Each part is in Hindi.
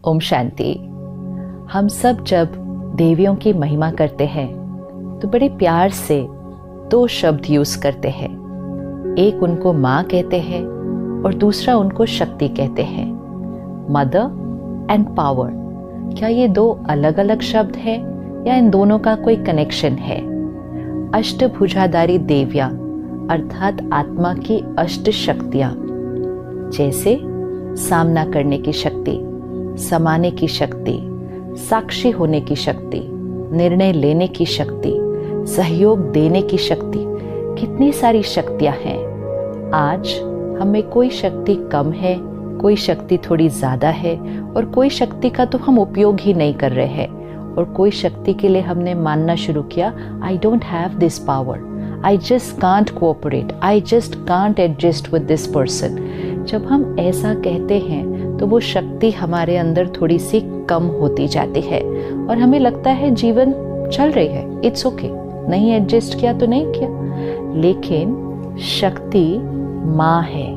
ओम शांति। हम सब जब देवियों की महिमा करते हैं तो बड़े प्यार से दो शब्द यूज करते हैं। एक उनको माँ कहते हैं और दूसरा उनको शक्ति कहते हैं, मदर एंड पावर। क्या ये दो अलग अलग शब्द हैं या इन दोनों का कोई कनेक्शन है? अष्टभुजाधारी देवियाँ अर्थात आत्मा की अष्ट शक्तियाँ, जैसे सामना करने की शक्ति, समाने की शक्ति, साक्षी होने की शक्ति, निर्णय लेने की शक्ति, सहयोग देने की शक्ति, कितनी सारी शक्तियां हैं। आज हमें कोई शक्ति कम है, कोई शक्ति थोड़ी ज़्यादा है और कोई शक्ति का तो हम उपयोग ही नहीं कर रहे हैं, और कोई शक्ति के लिए हमने मानना शुरू किया, I don't have this power, I just can't cooperate, I just can't adjust with this person. जब हम ऐसा कहते हैं तो वो शक्ति हमारे अंदर थोड़ी सी कम होती जाती है और हमें लगता है जीवन चल रही है, इट्स ओके, नहीं एडजस्ट किया तो नहीं किया। लेकिन शक्ति माँ है,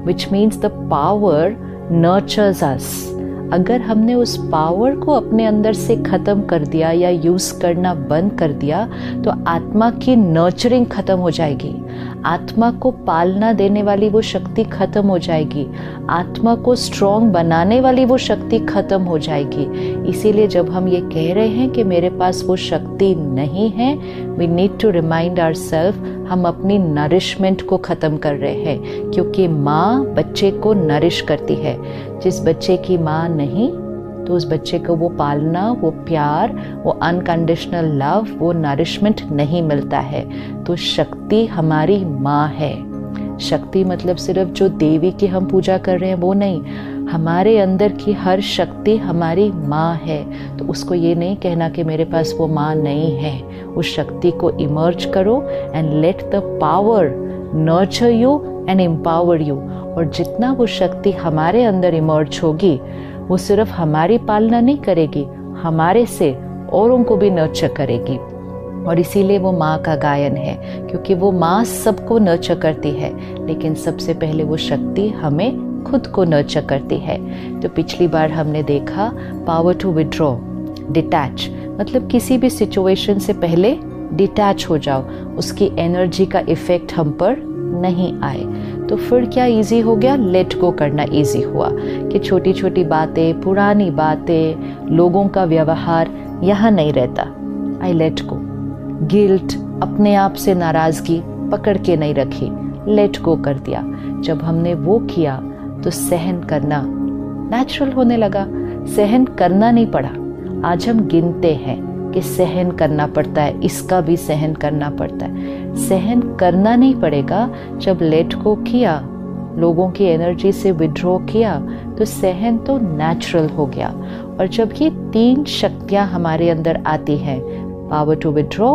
which means the power nurtures us. अगर हमने उस पावर को अपने अंदर से खत्म कर दिया या यूज करना बंद कर दिया तो आत्मा की नर्चरिंग खत्म हो जाएगी, आत्मा को पालना देने वाली वो शक्ति खत्म हो जाएगी, आत्मा को स्ट्रॉन्ग बनाने वाली वो शक्ति खत्म हो जाएगी। इसीलिए जब हम ये कह रहे हैं कि मेरे पास वो शक्ति नहीं है, we need to remind ourselves, हम अपनी नरिशमेंट को खत्म कर रहे हैं, क्योंकि माँ बच्चे को नरिश करती है। जिस बच्चे की माँ नहीं तो उस बच्चे को वो पालना, वो प्यार, वो अनकंडीशनल लव, वो नरिशमेंट नहीं मिलता है। तो शक्ति हमारी माँ है। शक्ति मतलब सिर्फ जो देवी की हम पूजा कर रहे हैं वो नहीं, हमारे अंदर की हर शक्ति हमारी माँ है। तो उसको ये नहीं कहना कि मेरे पास वो माँ नहीं है। उस शक्ति को इमर्ज करो and let the power nurture you and empower you. और जितना वो शक्ति हमारे अंदर इमर्ज होगी, वो सिर्फ हमारी पालना नहीं करेगी, हमारे से औरों को भी नर्चर करेगी। और इसीलिए वो माँ का गायन है, क्योंकि वो माँ सबको नर्चर करती है, लेकिन सबसे पहले वो शक्ति हमें खुद को नर्चर करती है। तो पिछली बार हमने देखा पावर टू विड्रॉ, डिटैच, मतलब किसी भी सिचुएशन से पहले डिटैच हो जाओ, उसकी एनर्जी का इफेक्ट हम पर नहीं आए। तो फिर क्या इजी हो गया? लेट गो करना इजी हुआ कि छोटी छोटी बातें, पुरानी बातें, लोगों का व्यवहार यहाँ नहीं रहता, आई लेट गो। गिल्ट, अपने आप से नाराजगी पकड़ के नहीं रखी, लेट गो कर दिया। जब हमने वो किया तो सहन करना नेचुरल होने लगा, सहन करना नहीं पड़ा। आज हम गिनते हैं कि सहन करना पड़ता है, इसका भी सहन करना पड़ता है। सहन करना नहीं पड़ेगा। जब लेट गो किया, लोगों की एनर्जी से विड्रॉ किया, तो सहन तो नेचुरल हो गया। और जब ये तीन शक्तियाँ हमारे अंदर आती हैं, power to withdraw,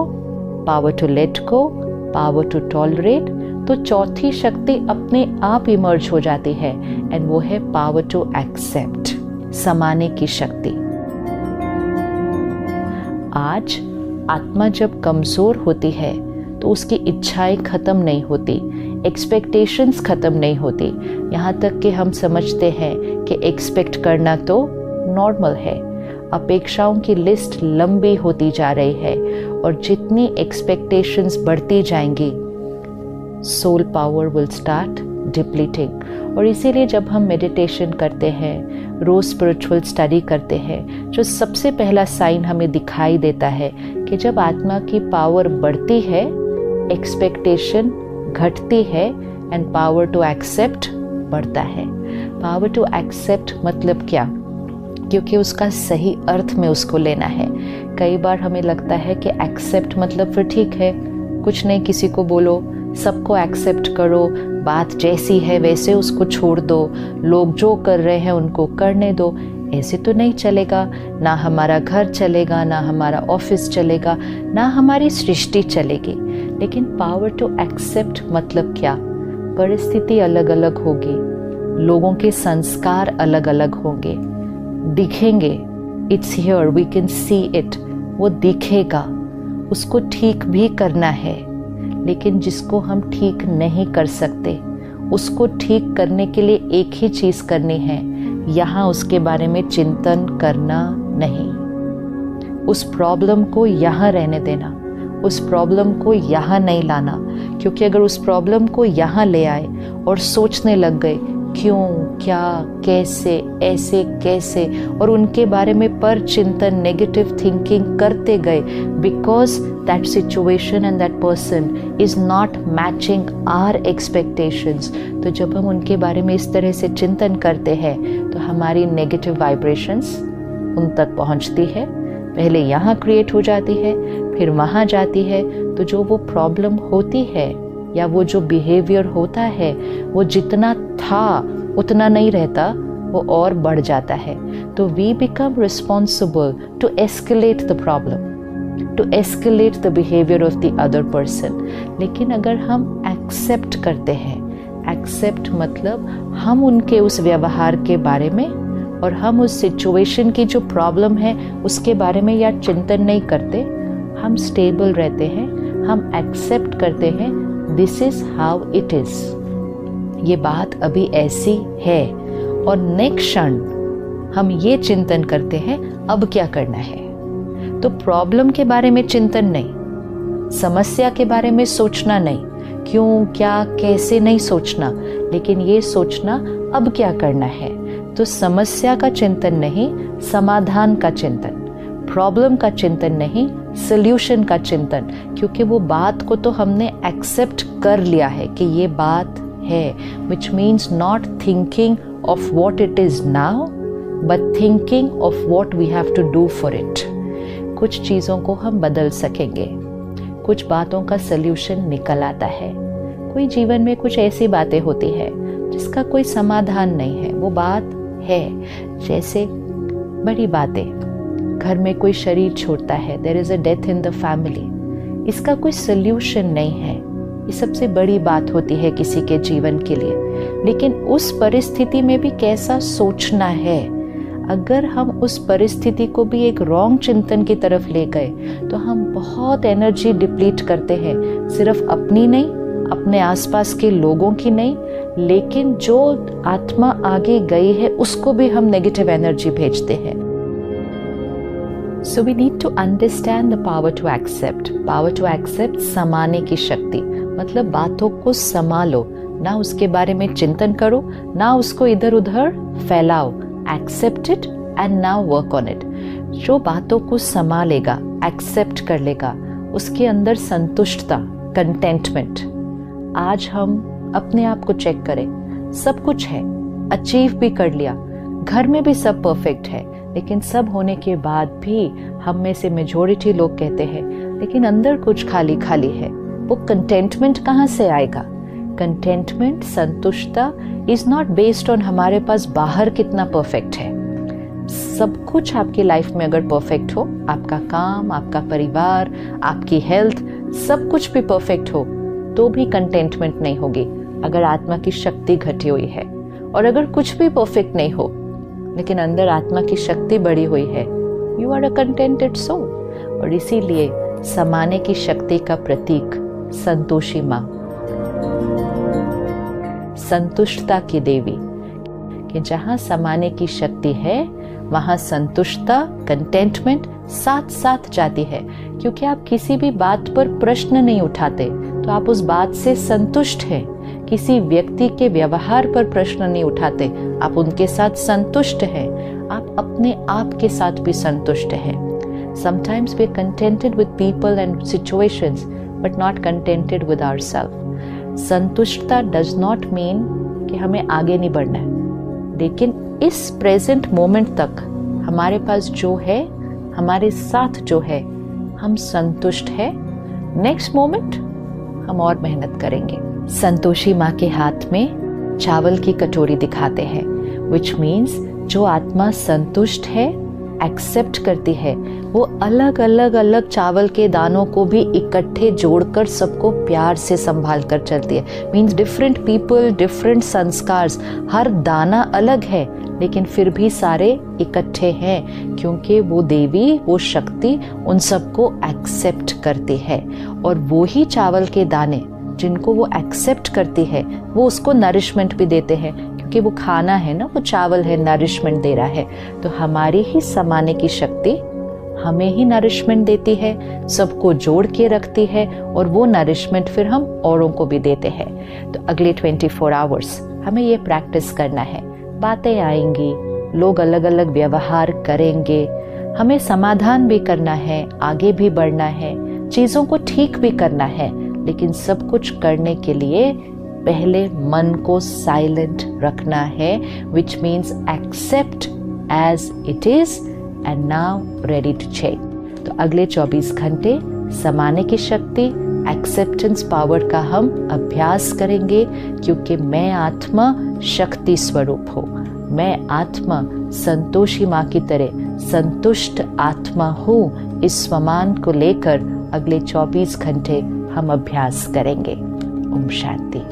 power to let go, power to tolerate, तो चौथी शक्ति अपने आप इमर्ज हो जाती है, एंड वो है पावर टू एक्सेप्ट, समाने की शक्ति। आज आत्मा जब कमजोर होती है तो उसकी इच्छाएं खत्म नहीं होती, एक्सपेक्टेशंस खत्म नहीं होती। यहाँ तक कि हम समझते हैं कि एक्सपेक्ट करना तो नॉर्मल है। अपेक्षाओं की लिस्ट लंबी होती जा रही है, और जितनी एक्सपेक्टेशंस बढ़ती जाएंगी, soul power will start depleting. और इसीलिए जब हम मेडिटेशन करते हैं, रोज स्पिरिचुअल स्टडी करते हैं, जो सबसे पहला साइन हमें दिखाई देता है कि जब आत्मा की पावर बढ़ती है, एक्सपेक्टेशन घटती है एंड पावर टू एक्सेप्ट बढ़ता है। पावर टू एक्सेप्ट मतलब क्या? क्योंकि उसका सही अर्थ में उसको लेना है। कई बार हमें लगता है कि एक्सेप्ट मतलब फिर ठीक है, कुछ नहीं, किसी को बोलो, सबको एक्सेप्ट करो, बात जैसी है वैसे उसको छोड़ दो, लोग जो कर रहे हैं उनको करने दो। ऐसे तो नहीं चलेगा, ना हमारा घर चलेगा, ना हमारा ऑफिस चलेगा, ना हमारी सृष्टि चलेगी। लेकिन पावर टू एक्सेप्ट मतलब क्या? परिस्थिति अलग अलग होगी, लोगों के संस्कार अलग अलग होंगे, दिखेंगे, it's here, we can see it, वो दिखेगा, उसको ठीक भी करना है। लेकिन जिसको हम ठीक नहीं कर सकते, उसको ठीक करने के लिए एक ही चीज़ करनी है, यहाँ उसके बारे में चिंतन करना नहीं, उस प्रॉब्लम को यहाँ रहने देना, उस प्रॉब्लम को यहाँ नहीं लाना। क्योंकि अगर उस प्रॉब्लम को यहाँ ले आए और सोचने लग गए क्यों, क्या, कैसे, ऐसे कैसे, और उनके बारे में पर चिंतन, नेगेटिव थिंकिंग करते गए, because that situation and that person is not matching our expectations, तो जब हम उनके बारे में इस तरह से चिंतन करते हैं तो हमारी नेगेटिव वाइब्रेशंस उन तक पहुंचती है, पहले यहाँ क्रिएट हो जाती है, फिर वहाँ जाती है, तो जो वो प्रॉब्लम होती है या वो जो बिहेवियर होता है वो जितना था उतना नहीं रहता, वो और बढ़ जाता है। तो we become responsible to escalate the problem, to escalate the behaviour of the other person. लेकिन अगर हम एक्सेप्ट करते हैं, एक्सेप्ट मतलब हम उनके उस व्यवहार के बारे में और हम उस सिचुएशन की जो प्रॉब्लम है उसके बारे में या चिंतन नहीं करते, हम स्टेबल रहते हैं, हम एक्सेप्ट करते हैं this is how it is, ये बात अभी ऐसी है, और नेक्स्ट क्षण हम ये चिंतन करते हैं अब क्या करना है। तो प्रॉब्लम के बारे में चिंतन नहीं, समस्या के बारे में सोचना नहीं, क्यों, क्या, कैसे नहीं सोचना, लेकिन ये सोचना अब क्या करना है। तो समस्या का चिंतन नहीं, समाधान का चिंतन, प्रॉब्लम का चिंतन नहीं, सॉल्यूशन का चिंतन, क्योंकि वो बात को तो हमने एक्सेप्ट कर लिया है कि ये बात है, which means not thinking of what it is now, but thinking of what we have to do for it. कुछ चीज़ों को हम बदल सकेंगे, कुछ बातों का सॉल्यूशन निकल आता है। कोई जीवन में कुछ ऐसी बातें होती है जिसका कोई समाधान नहीं है, वो बात है, जैसे बड़ी बातें, घर में कोई शरीर छोड़ता है, there is a death in the family, इसका कोई सल्यूशन नहीं है, ये सबसे बड़ी बात होती है किसी के जीवन के लिए। लेकिन उस परिस्थिति में भी कैसा सोचना है, अगर हम उस परिस्थिति को भी एक रॉन्ग चिंतन की तरफ ले गए तो हम बहुत एनर्जी डिप्लीट करते हैं, सिर्फ अपनी नहीं, अपने आसपास के लोगों की नहीं, लेकिन जो आत्मा आगे गई है उसको भी हम नेगेटिव एनर्जी भेजते हैं। So we need to understand the power to accept. Power to accept, समाने की शक्ति, मतलब बातों को संभालो, ना उसके बारे में चिंतन करो, ना उसको इधर उधर फैलाओ। Accept it and now work on it. जो बातों को संभालेगा, एक्सेप्ट कर लेगा, उसके अंदर संतुष्टता, कंटेंटमेंट। आज हम अपने आप को चेक करें, सब कुछ है, अचीव भी कर लिया, घर में भी सब परफेक्ट है, लेकिन सब होने के बाद भी हम में से मेजॉरिटी लोग कहते हैं लेकिन अंदर कुछ खाली खाली है। वो कंटेंटमेंट कहाँ से आएगा? कंटेंटमेंट, संतुष्टता इज नॉट बेस्ड ऑन हमारे पास बाहर कितना परफेक्ट है। सब कुछ आपकी लाइफ में अगर परफेक्ट हो, आपका काम, आपका परिवार, आपकी हेल्थ, सब कुछ भी परफेक्ट हो, तो भी कंटेंटमेंट नहीं होगी अगर आत्मा की शक्ति घटी हुई है। और अगर कुछ भी परफेक्ट नहीं हो लेकिन अंदर आत्मा की शक्ति बढ़ी हुई है, you are a contented soul. और इसीलिए समाने की शक्ति का प्रतीक संतोषी माँ, संतुष्टता की देवी, कि जहां समाने की शक्ति है वहां संतुष्टता, कंटेंटमेंट साथ साथ जाती है। क्योंकि आप किसी भी बात पर प्रश्न नहीं उठाते तो आप उस बात से संतुष्ट हैं। किसी व्यक्ति के व्यवहार पर प्रश्न नहीं उठाते, आप उनके साथ संतुष्ट हैं। आप अपने आप के साथ भी संतुष्ट हैं। Sometimes we are contented with people and situations, but not contented with ourselves. संतुष्टता does not mean कि हमें आगे नहीं बढ़ना है, लेकिन इस प्रेजेंट मोमेंट तक हमारे पास जो है, हमारे साथ जो है, हम संतुष्ट हैं। नेक्स्ट मोमेंट हम और मेहनत करेंगे। संतोषी माँ के हाथ में चावल की कटोरी दिखाते हैं, which means जो आत्मा संतुष्ट है, एक्सेप्ट करती है, वो अलग अलग अलग चावल के दानों को भी इकट्ठे जोड़कर सबको प्यार से संभाल कर चलती है। मीन्स डिफरेंट पीपल, डिफरेंट संस्कार्स, हर दाना अलग है लेकिन फिर भी सारे इकट्ठे हैं, क्योंकि वो देवी, वो शक्ति उन सबको एक्सेप्ट करती है। और वो ही चावल के दाने जिनको वो एक्सेप्ट करती है, वो उसको नरिशमेंट भी देते हैं, क्योंकि क्योंकि वो खाना है ना, वो चावल है, नरिशमेंट दे रहा है। तो हमारी ही समाने की शक्ति हमें ही नरिशमेंट देती है, सबको जोड़ के रखती है, और वो नरिशमेंट फिर हम औरों को भी देते हैं। तो अगले 24 आवर्स हमें ये प्रैक्टिस करना है। बातें आएंगी, लोग अलग अलग व्यवहार करेंगे, हमें समाधान भी करना है, आगे भी बढ़ना है, चीज़ों को ठीक भी करना है, लेकिन सब कुछ करने के लिए पहले मन को साइलेंट रखना है, which means accept as it is and now ready to change. तो अगले 24 घंटे समाने की शक्ति, एक्सेप्टेंस पावर का हम अभ्यास करेंगे, क्योंकि मैं आत्मा शक्ति स्वरूप हूँ, मैं आत्मा संतोषी माँ की तरह संतुष्ट आत्मा हूँ। इस स्वमान को लेकर अगले 24 घंटे हम अभ्यास करेंगे। ओम शांति।